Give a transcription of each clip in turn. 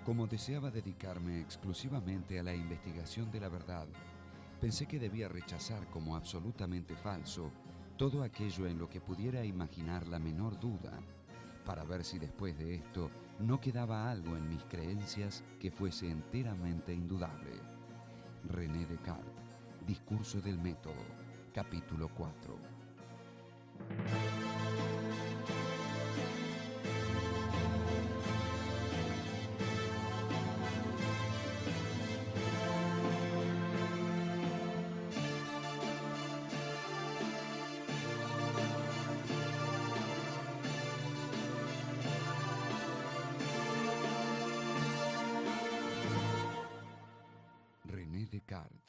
Como deseaba dedicarme exclusivamente a la investigación de la verdad, pensé que debía rechazar como absolutamente falso todo aquello en lo que pudiera imaginar la menor duda, para ver si después de esto no quedaba algo en mis creencias que fuese enteramente indudable. René Descartes, Discurso del Método, capítulo 4. René Descartes.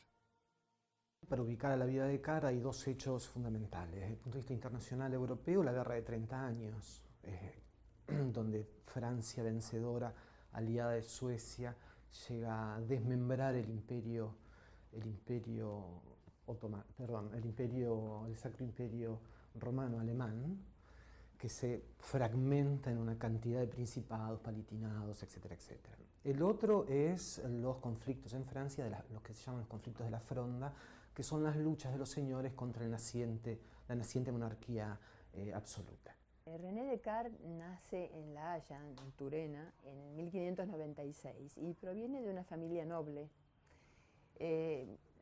Para ubicar a la vida de Descartes hay dos hechos fundamentales. Desde el punto de vista internacional europeo, la Guerra de 30 años, donde Francia, vencedora, aliada de Suecia, llega a desmembrar el Sacro Imperio Romano-Alemán, que se fragmenta en una cantidad de principados, palatinados, etcétera, etcétera. El otro es los conflictos en Francia, los que se llaman los conflictos de la Fronda, que son las luchas de los señores contra la naciente monarquía absoluta. René Descartes nace en La Haya, en Turena, en 1596 y proviene de una familia noble,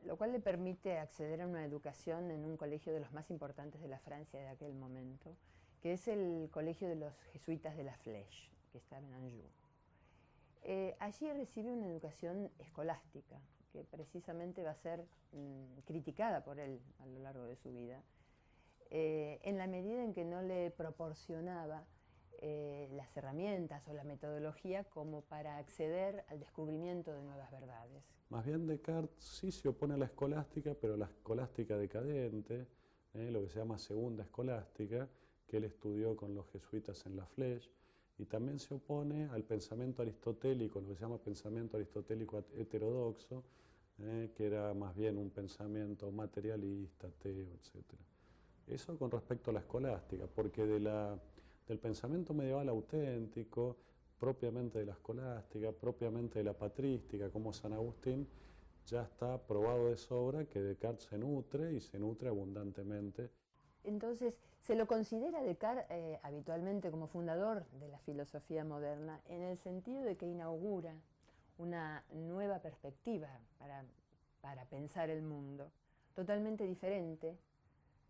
lo cual le permite acceder a una educación en un colegio de los más importantes de la Francia de aquel momento, que es el colegio de los jesuitas de la Flèche, que estaba en Anjou. Allí recibe una educación escolástica, que precisamente va a ser criticada por él a lo largo de su vida, en la medida en que no le proporcionaba las herramientas o la metodología como para acceder al descubrimiento de nuevas verdades. Más bien Descartes sí se opone a la escolástica, pero la escolástica decadente, lo que se llama segunda escolástica, que él estudió con los jesuitas en la Flèche, y también se opone al pensamiento aristotélico, lo que se llama pensamiento aristotélico heterodoxo, que era más bien un pensamiento materialista, ateo, etc. Eso con respecto a la escolástica, porque del pensamiento medieval auténtico, propiamente de la escolástica, propiamente de la patrística, como San Agustín, ya está probado de sobra que Descartes se nutre y se nutre abundantemente. Entonces, se lo considera Descartes habitualmente como fundador de la filosofía moderna, en el sentido de que inaugura una nueva perspectiva para pensar el mundo, totalmente diferente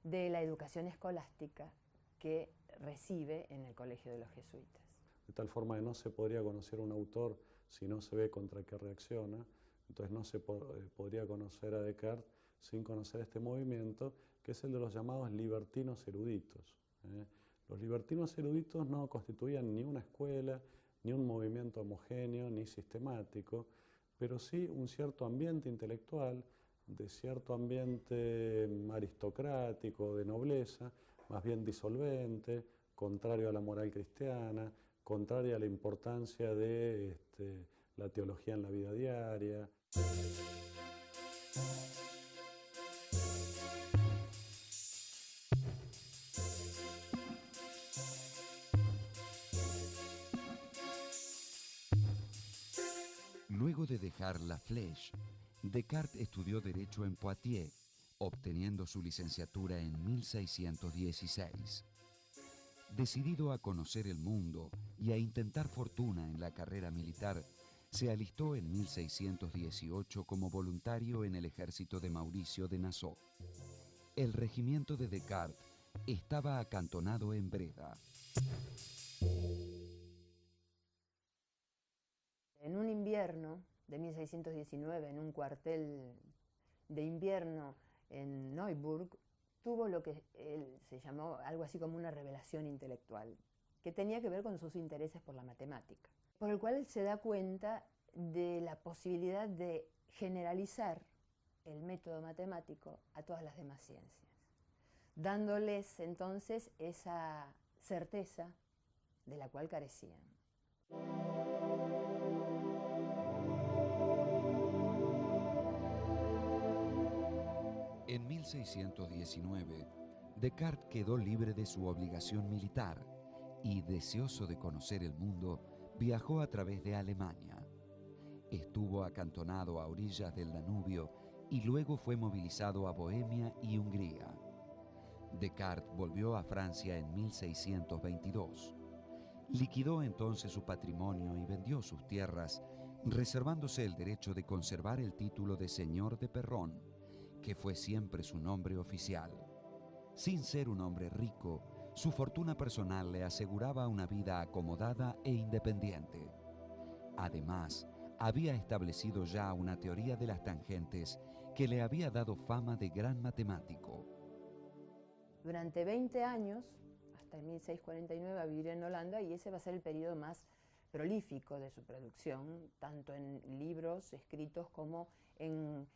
de la educación escolástica que recibe en el colegio de los jesuitas. De tal forma que no se podría conocer un autor si no se ve contra qué reacciona, entonces no se podría conocer a Descartes sin conocer este movimiento, que es el de los llamados libertinos eruditos. Los libertinos eruditos no constituían ni una escuela, ni un movimiento homogéneo, ni sistemático, pero sí un cierto ambiente intelectual, de cierto ambiente aristocrático, de nobleza, más bien disolvente, contrario a la moral cristiana, contrario a la importancia de la teología en la vida diaria. Luego de dejar la Flèche, Descartes estudió Derecho en Poitiers, obteniendo su licenciatura en 1616. Decidido a conocer el mundo y a intentar fortuna en la carrera militar, se alistó en 1618 como voluntario en el ejército de Mauricio de Nassau. El regimiento de Descartes estaba acantonado en Breda. En un invierno de 1619, en un cuartel de invierno en Neuburg, tuvo lo que él se llamó algo así como una revelación intelectual, que tenía que ver con sus intereses por la matemática, por el cual él se da cuenta de la posibilidad de generalizar el método matemático a todas las demás ciencias, dándoles entonces esa certeza de la cual carecían. En 1619, Descartes quedó libre de su obligación militar y, deseoso de conocer el mundo, viajó a través de Alemania. Estuvo acantonado a orillas del Danubio y luego fue movilizado a Bohemia y Hungría. Descartes volvió a Francia en 1622. Liquidó entonces su patrimonio y vendió sus tierras, reservándose el derecho de conservar el título de señor de Perrón, que fue siempre su nombre oficial. Sin ser un hombre rico, su fortuna personal le aseguraba una vida acomodada e independiente. Además, había establecido ya una teoría de las tangentes que le había dado fama de gran matemático. Durante 20 años, hasta el 1649, va a vivir en Holanda, y ese va a ser el periodo más prolífico de su producción, tanto en libros escritos como en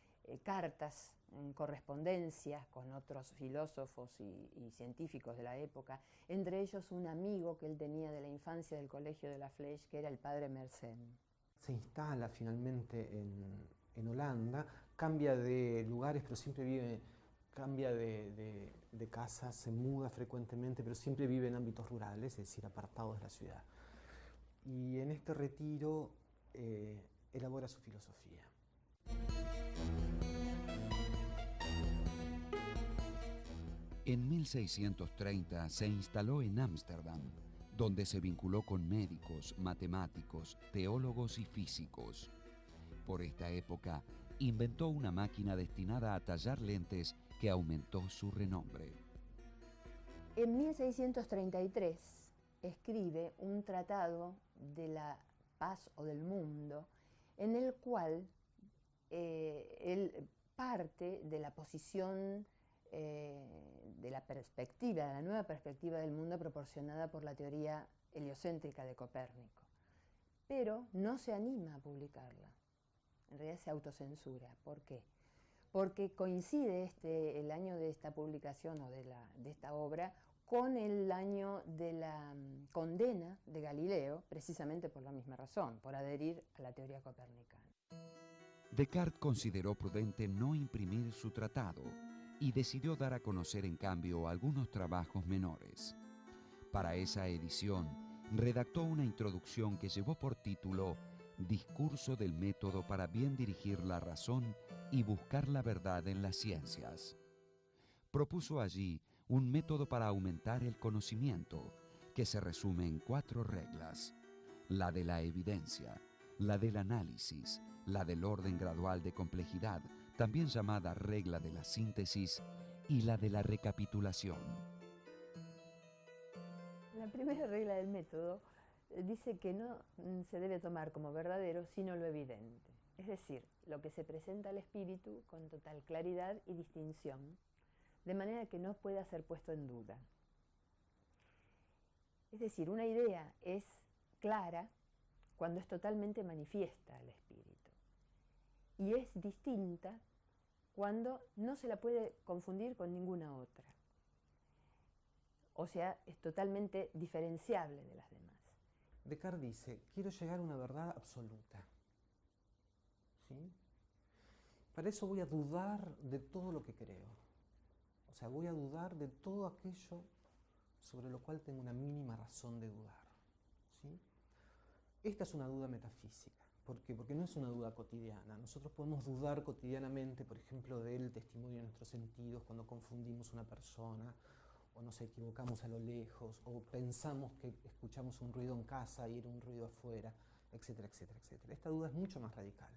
cartas, en correspondencias con otros filósofos y científicos de la época, entre ellos un amigo que él tenía de la infancia del colegio de la Flèche, que era el padre Mersenne. Se instala finalmente en Holanda, cambia de lugares, pero siempre vive, cambia de casas, se muda frecuentemente, pero siempre vive en ámbitos rurales, es decir, apartados de la ciudad. Y en este retiro elabora su filosofía. En 1630 se instaló en Ámsterdam, donde se vinculó con médicos, matemáticos, teólogos y físicos. Por esta época, inventó una máquina destinada a tallar lentes que aumentó su renombre. En 1633 escribe un tratado de la paz o del mundo, en el cual él parte de la posición de la perspectiva, de la nueva perspectiva del mundo proporcionada por la teoría heliocéntrica de Copérnico. Pero no se anima a publicarla. En realidad se autocensura. ¿Por qué? Porque coincide el año de esta publicación o de esta obra con el año de la condena de Galileo, precisamente por la misma razón, por adherir a la teoría copernicana. Descartes consideró prudente no imprimir su tratado y decidió dar a conocer en cambio algunos trabajos menores. Para esa edición, redactó una introducción que llevó por título Discurso del método para bien dirigir la razón y buscar la verdad en las ciencias. Propuso allí un método para aumentar el conocimiento, que se resume en 4 reglas: la de la evidencia, la del análisis, la del orden gradual de complejidad, también llamada regla de la síntesis, y la de la recapitulación. La primera regla del método dice que no se debe tomar como verdadero sino lo evidente, es decir, lo que se presenta al espíritu con total claridad y distinción, de manera que no pueda ser puesto en duda. Es decir, una idea es clara cuando es totalmente manifiesta al espíritu, y es distinta cuando no se la puede confundir con ninguna otra. O sea, es totalmente diferenciable de las demás. Descartes dice, quiero llegar a una verdad absoluta. ¿Sí? Para eso voy a dudar de todo lo que creo. O sea, voy a dudar de todo aquello sobre lo cual tengo una mínima razón de dudar. ¿Sí? Esta es una duda metafísica. ¿Por qué? Porque no es una duda cotidiana. Nosotros podemos dudar cotidianamente, por ejemplo, del testimonio de nuestros sentidos cuando confundimos una persona, o nos equivocamos a lo lejos, o pensamos que escuchamos un ruido en casa y era un ruido afuera, etcétera, etcétera, etcétera. Esta duda es mucho más radical,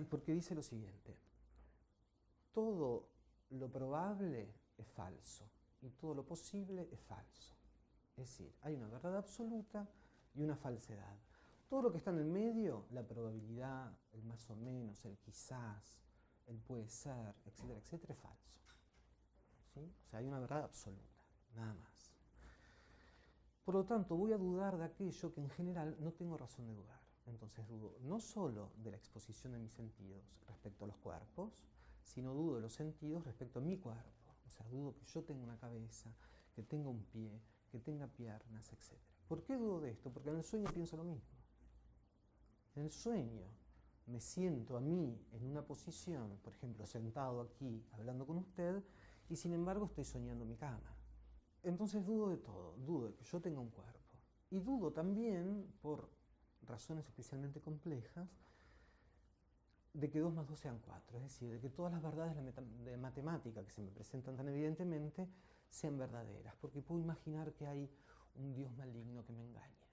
porque dice lo siguiente: todo lo probable es falso y todo lo posible es falso. Es decir, hay una verdad absoluta y una falsedad. Todo lo que está en el medio, la probabilidad, el más o menos, el quizás, el puede ser, etcétera, etcétera, es falso. ¿Sí? O sea, hay una verdad absoluta, nada más. Por lo tanto, voy a dudar de aquello que en general no tengo razón de dudar. Entonces dudo no solo de la exposición de mis sentidos respecto a los cuerpos, sino dudo de los sentidos respecto a mi cuerpo. O sea, dudo que yo tenga una cabeza, que tenga un pie, que tenga piernas, etc. ¿Por qué dudo de esto? Porque en el sueño pienso lo mismo. En el sueño me siento a mí en una posición, por ejemplo, sentado aquí hablando con usted, y sin embargo estoy soñando en mi cama. Entonces dudo de todo, dudo de que yo tenga un cuerpo. Y dudo también, por razones especialmente complejas, de que 2 más 2 sean 4, es decir, de que todas las verdades de matemática que se me presentan tan evidentemente sean verdaderas, porque puedo imaginar que hay un Dios maligno que me engaña.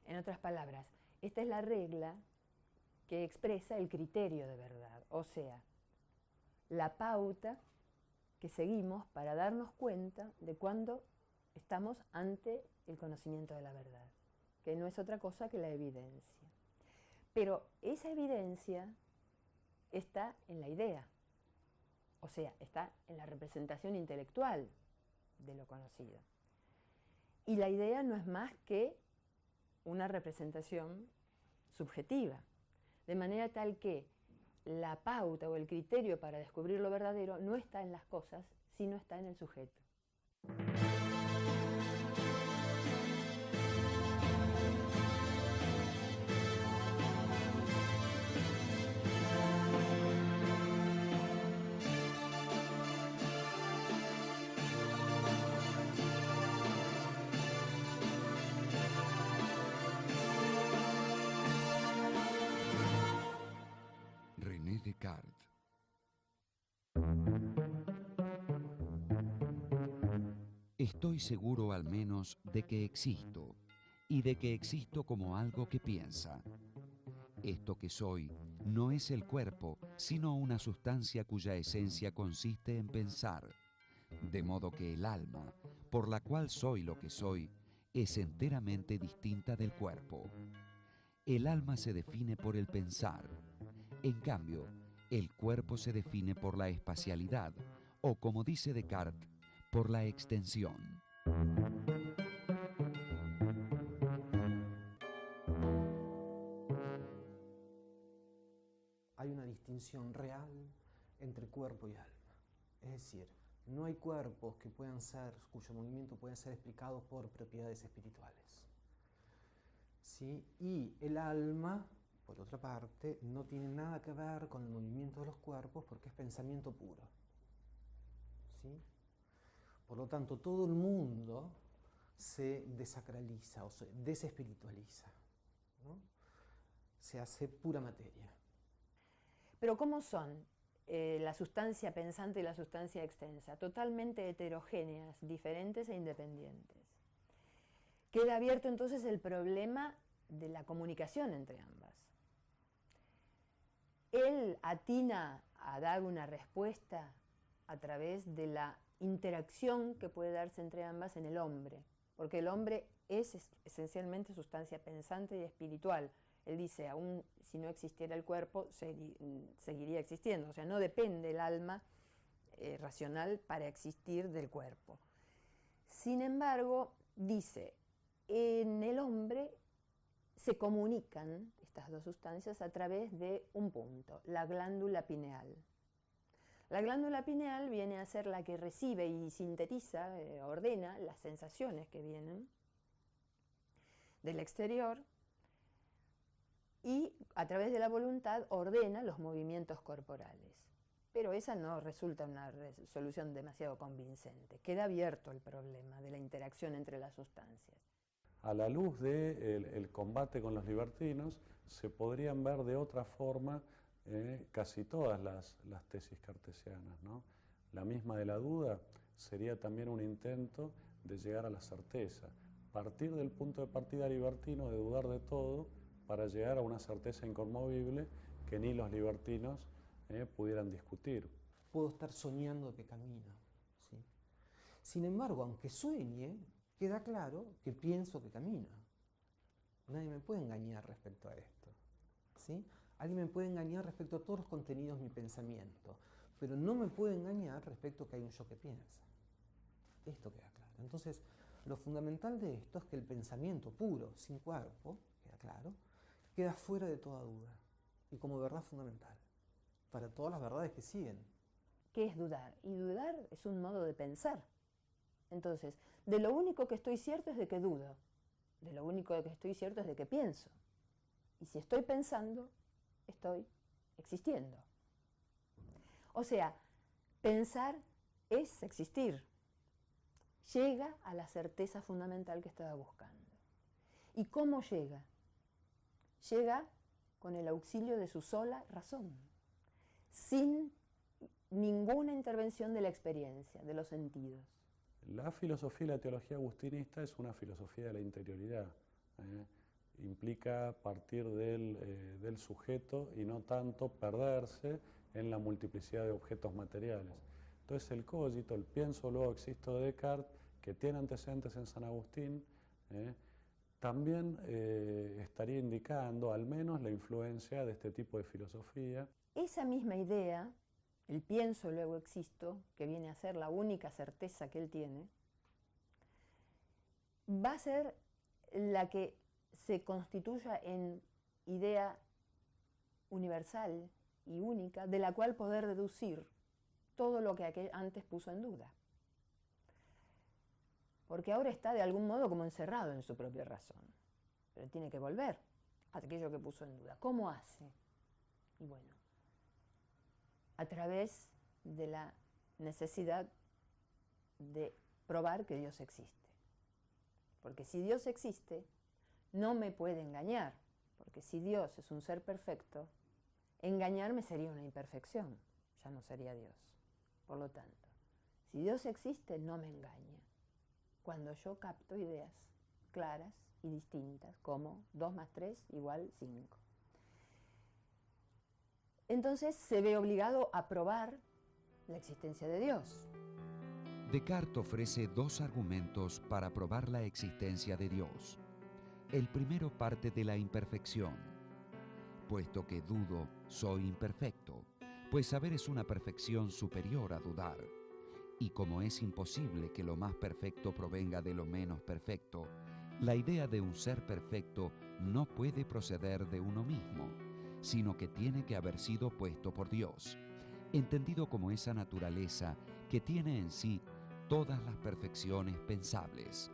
En otras palabras, esta es la regla que expresa el criterio de verdad, o sea, la pauta que seguimos para darnos cuenta de cuando estamos ante el conocimiento de la verdad, que no es otra cosa que la evidencia. Pero esa evidencia está en la idea, o sea, está en la representación intelectual de lo conocido. Y la idea no es más que una representación subjetiva, de manera tal que la pauta o el criterio para descubrir lo verdadero no está en las cosas, sino está en el sujeto. René Descartes. Estoy seguro al menos de que existo, y de que existo como algo que piensa. Esto que soy no es el cuerpo, sino una sustancia cuya esencia consiste en pensar, de modo que el alma, por la cual soy lo que soy, es enteramente distinta del cuerpo. El alma se define por el pensar. En cambio, el cuerpo se define por la espacialidad, o como dice Descartes, por la extensión. Hay una distinción real entre cuerpo y alma. Es decir, no hay cuerpos que puedan ser, cuyo movimiento pueda ser explicado por propiedades espirituales. ¿Sí? Y el alma, por otra parte, no tiene nada que ver con el movimiento de los cuerpos porque es pensamiento puro. ¿Sí? Por lo tanto, todo el mundo se desacraliza o se desespiritualiza, ¿no? Se hace pura materia. Pero ¿cómo son la sustancia pensante y la sustancia extensa? Totalmente heterogéneas, diferentes e independientes. Queda abierto entonces el problema de la comunicación entre ambas. Él atina a dar una respuesta a través de la interacción que puede darse entre ambas en el hombre, porque el hombre es esencialmente sustancia pensante y espiritual. Él dice, aún si no existiera el cuerpo, seguiría existiendo, o sea, no depende el alma racional para existir del cuerpo. Sin embargo, dice, en el hombre se comunican estas dos sustancias a través de un punto, la glándula pineal. La glándula pineal viene a ser la que recibe y sintetiza, ordena las sensaciones que vienen del exterior y a través de la voluntad ordena los movimientos corporales. Pero esa no resulta una solución demasiado convincente. Queda abierto el problema de la interacción entre las sustancias. A la luz del combate con los libertinos, se podrían ver de otra forma casi todas las tesis cartesianas, ¿no? La misma de la duda sería también un intento de llegar a la certeza, partir del punto de partida libertino de dudar de todo para llegar a una certeza inconmovible que ni los libertinos pudieran discutir. Puedo estar soñando que camino, ¿sí? Sin embargo, aunque sueñe, queda claro que pienso que camino. Nadie me puede engañar respecto a esto, ¿sí? Alguien me puede engañar respecto a todos los contenidos de mi pensamiento, pero no me puede engañar respecto a que hay un yo que piensa. Esto queda claro. Entonces, lo fundamental de esto es que el pensamiento puro, sin cuerpo, queda claro, queda fuera de toda duda y como verdad fundamental para todas las verdades que siguen. ¿Qué es dudar? Y dudar es un modo de pensar. Entonces, de lo único que estoy cierto es de que dudo, de lo único que estoy cierto es de que pienso. Y si estoy pensando, estoy existiendo. O sea, pensar es existir. Llega a la certeza fundamental que estaba buscando. ¿Y cómo llega? Llega con el auxilio de su sola razón, sin ninguna intervención de la experiencia, de los sentidos. La filosofía y la teología agustinista es una filosofía de la interioridad. Implica partir del sujeto y no tanto perderse en la multiplicidad de objetos materiales. Entonces el cogito, el pienso, luego existo de Descartes, que tiene antecedentes en San Agustín, también estaría indicando al menos la influencia de este tipo de filosofía. Esa misma idea, el pienso, luego existo, que viene a ser la única certeza que él tiene, va a ser la que se constituya en idea universal y única, de la cual poder deducir todo lo que antes puso en duda. Porque ahora está de algún modo como encerrado en su propia razón, pero tiene que volver a aquello que puso en duda. ¿Cómo hace? Y bueno, a través de la necesidad de probar que Dios existe. Porque si Dios existe, no me puede engañar, porque si Dios es un ser perfecto, engañarme sería una imperfección, ya no sería Dios. Por lo tanto, si Dios existe, no me engaña. Cuando yo capto ideas claras y distintas, como 2 más 3 igual 5. Entonces se ve obligado a probar la existencia de Dios. Descartes ofrece 2 argumentos para probar la existencia de Dios. El primero parte de la imperfección. Puesto que dudo, soy imperfecto, pues saber es una perfección superior a dudar. Y como es imposible que lo más perfecto provenga de lo menos perfecto, la idea de un ser perfecto no puede proceder de uno mismo, sino que tiene que haber sido puesto por Dios, entendido como esa naturaleza que tiene en sí todas las perfecciones pensables.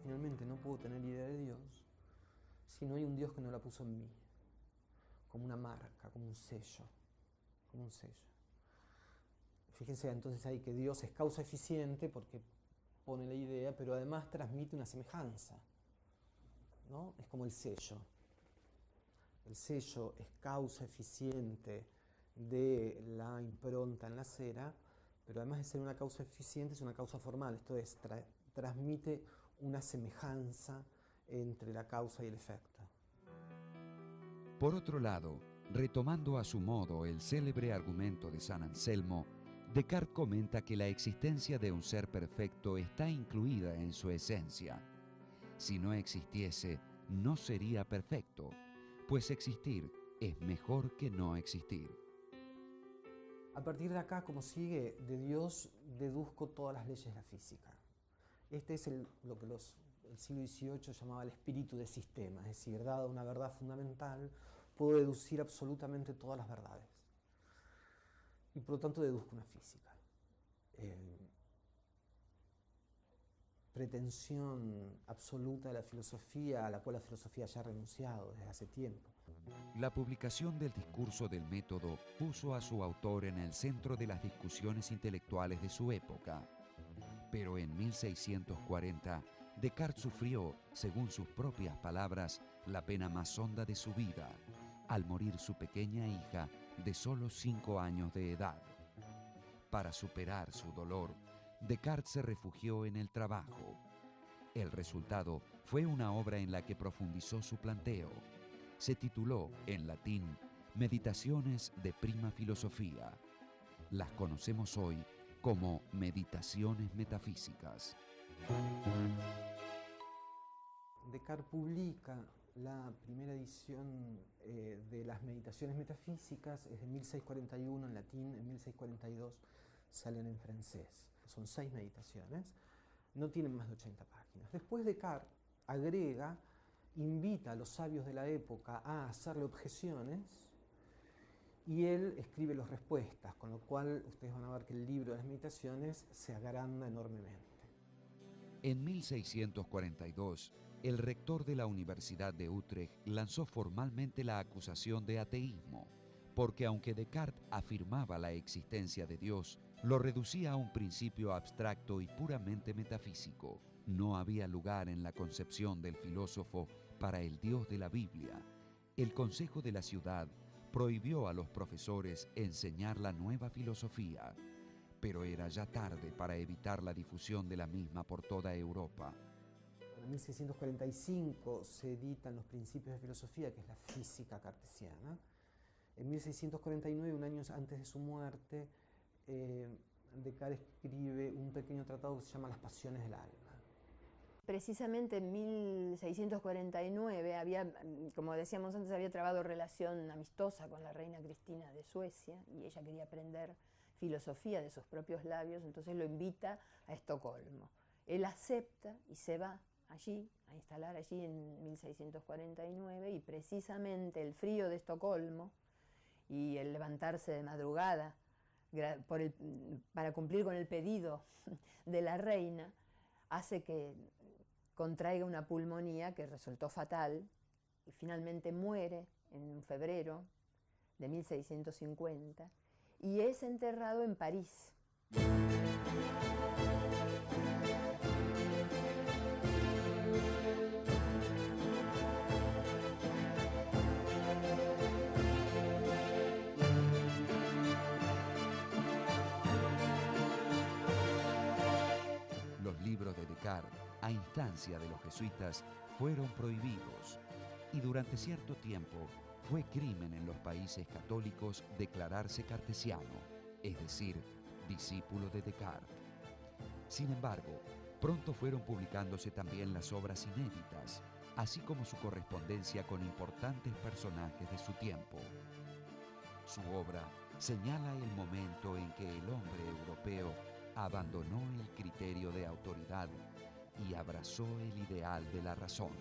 Finalmente no puedo tener idea de Dios si no hay un Dios que no la puso en mí, como una marca, como un sello, como un sello. Fíjense entonces ahí que Dios es causa eficiente porque pone la idea, pero además transmite una semejanza, ¿no? Es como el sello. El sello es causa eficiente de la impronta en la cera, pero además de ser una causa eficiente, es una causa formal. Esto es, transmite una semejanza entre la causa y el efecto. Por otro lado, retomando a su modo el célebre argumento de San Anselmo, Descartes comenta que la existencia de un ser perfecto está incluida en su esencia. Si no existiese, no sería perfecto, pues existir es mejor que no existir. A partir de acá, como sigue, de Dios deduzco todas las leyes de la física. Este es lo que el siglo XVIII llamaba el espíritu de sistema, es decir, dada una verdad fundamental, puedo deducir absolutamente todas las verdades. Y por lo tanto deduzco una física. Pretensión absoluta de la filosofía, a la cual la filosofía ya ha renunciado desde hace tiempo. La publicación del discurso del método puso a su autor en el centro de las discusiones intelectuales de su época. Pero en 1640, Descartes sufrió, según sus propias palabras, la pena más honda de su vida, al morir su pequeña hija de solo 5 años de edad. Para superar su dolor, Descartes se refugió en el trabajo. El resultado fue una obra en la que profundizó su planteo. Se tituló, en latín, Meditaciones de Prima Filosofía. Las conocemos hoy como Meditaciones Metafísicas. Descartes publica la primera edición de las Meditaciones Metafísicas, es de 1641 en latín, en 1642 salen en francés. Son 6 meditaciones, no tienen más de 80 páginas. Después Descartes agrega, invita a los sabios de la época a hacerle objeciones y él escribe las respuestas, con lo cual ustedes van a ver que el libro de las meditaciones se agranda enormemente. En 1642, el rector de la Universidad de Utrecht lanzó formalmente la acusación de ateísmo, porque aunque Descartes afirmaba la existencia de Dios, lo reducía a un principio abstracto y puramente metafísico. No había lugar en la concepción del filósofo para el Dios de la Biblia, el Consejo de la Ciudad prohibió a los profesores enseñar la nueva filosofía, pero era ya tarde para evitar la difusión de la misma por toda Europa. En 1645 se editan los Principios de Filosofía, que es la física cartesiana. En 1649, un año antes de su muerte, Descartes escribe un pequeño tratado que se llama Las Pasiones del Alma. Precisamente en 1649 había, como decíamos antes, había trabado relación amistosa con la reina Cristina de Suecia y ella quería aprender filosofía de sus propios labios, entonces lo invita a Estocolmo. Él acepta y se va allí, a instalar allí en 1649, y precisamente el frío de Estocolmo y el levantarse de madrugada para cumplir con el pedido de la reina hace que contraiga una pulmonía que resultó fatal y finalmente muere en febrero de 1650 y es enterrado en París. Los libros de Descartes, a instancia de los jesuitas, fueron prohibidos y durante cierto tiempo fue crimen en los países católicos declararse cartesiano, es decir, discípulo de Descartes. Sin embargo, pronto fueron publicándose también las obras inéditas, así como su correspondencia con importantes personajes de su tiempo. Su obra señala el momento en que el hombre europeo abandonó el criterio de autoridad y abrazó el ideal de la razón.